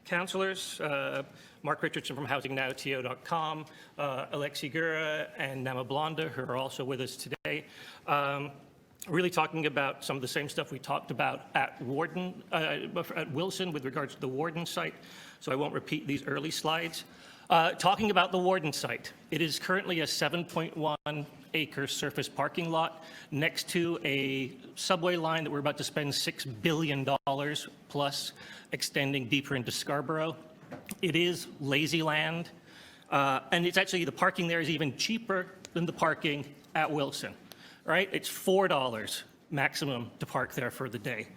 Councillors, Mark Richardson from HousingNowTO.com, Alexi Gura and Nama Blonda, who are also with us today, really talking about some of the same stuff we talked about at at Wilson with regards to the Warden site, so I won't repeat these early slides. Talking about the Warden site, it is currently a 7.1 acre surface parking lot next to a subway line that we're about to spend $6 billion plus extending deeper into Scarborough. It is lazy land, and it's actually, the parking there is even cheaper than the parking at Wilson, right? It's $4 maximum to park there for the day.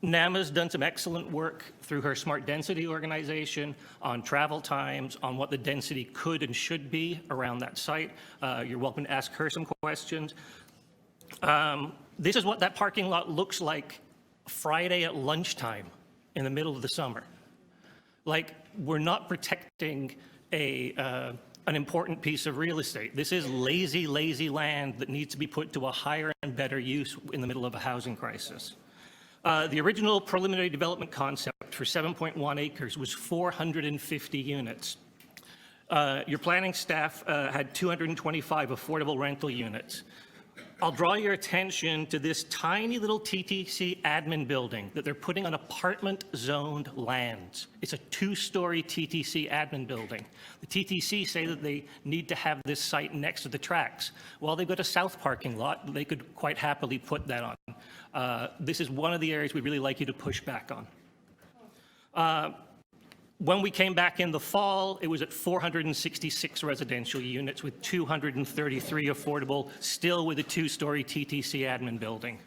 NAMA's done some excellent work through her smart density organization on travel times, on what the density could and should be around that site. You're welcome to ask her some questions. This is what that parking lot looks like Friday at lunchtime in the middle of the summer. Like, we're not protecting an important piece of real estate. This is lazy, lazy land that needs to be put to a higher and better use in the middle of a housing crisis. The original preliminary development concept for 7.1 acres was 450 units. Your planning staff had 225 affordable rental units. I'll draw your attention to this tiny little TTC Admin Building that they're putting on apartment-zoned lands. It's a 2-story TTC Admin Building. The TTC say that they need to have this site next to the tracks. Well, they've got a south parking lot. They could quite happily put that on. This is one of the areas we'd really like you to push back on. When we came back in the fall, it was at 466 residential units with 233 affordable, still with a 2-story TTC Admin Building.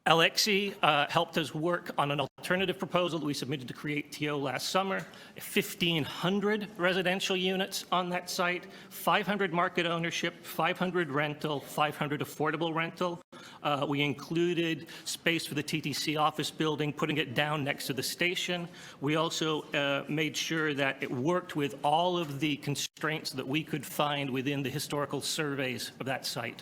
Alexi helped us work on an alternative proposal that we submitted to Create TO last summer, 1,500 residential units on that site, 500 market ownership, 500 rental, 500 affordable rental. We included space for the TTC office building, putting it down next to the station. We also made sure that it worked with all of the constraints that we could find within the historical surveys of that site.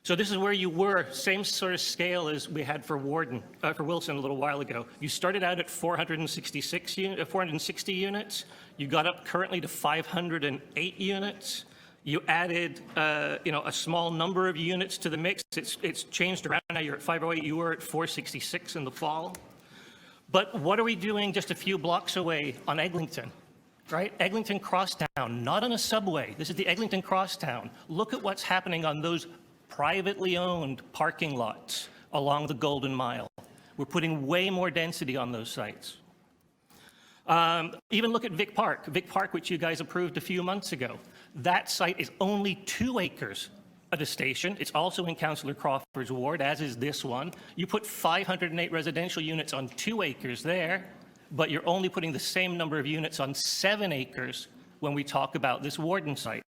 So this is where you were, same sort of scale as we had for Wilson a little while ago. You started out at 460 units. You got up currently to 508 units. You added, a small number of units to the mix. It's changed around now. You're at 508. You were at 466 in the fall. But what are we doing just a few blocks away on Eglinton? Right? Eglinton Crosstown, not on a subway. This is the Eglinton Crosstown. Look at what's happening on those privately owned parking lots along the Golden Mile. We're putting way more density on those sites. Even look at Vic Park. Vic Park, which you guys approved a few months ago. That site is only 2 acres at a station. It's also in Councillor Crawford's ward, as is this one. You put 508 residential units on 2 acres there, but you're only putting the same number of units on 7 acres when we talk about this Warden site.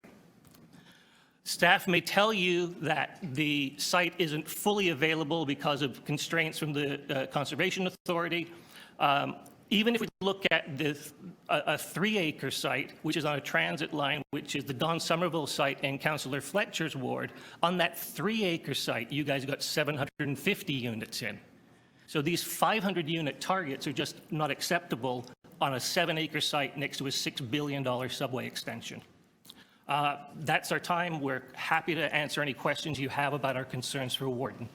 Staff may tell you that the site isn't fully available because of constraints from the Conservation Authority. Even if we look at this, a 3-acre site, which is on a transit line, which is the Don Somerville site in Councillor Fletcher's ward, on that 3-acre site, you guys got 750 units in. So these 500-unit targets are just not acceptable on a 7-acre site next to a $6 billion subway extension. That's our time. We're happy to answer any questions you have about our concerns for Warden.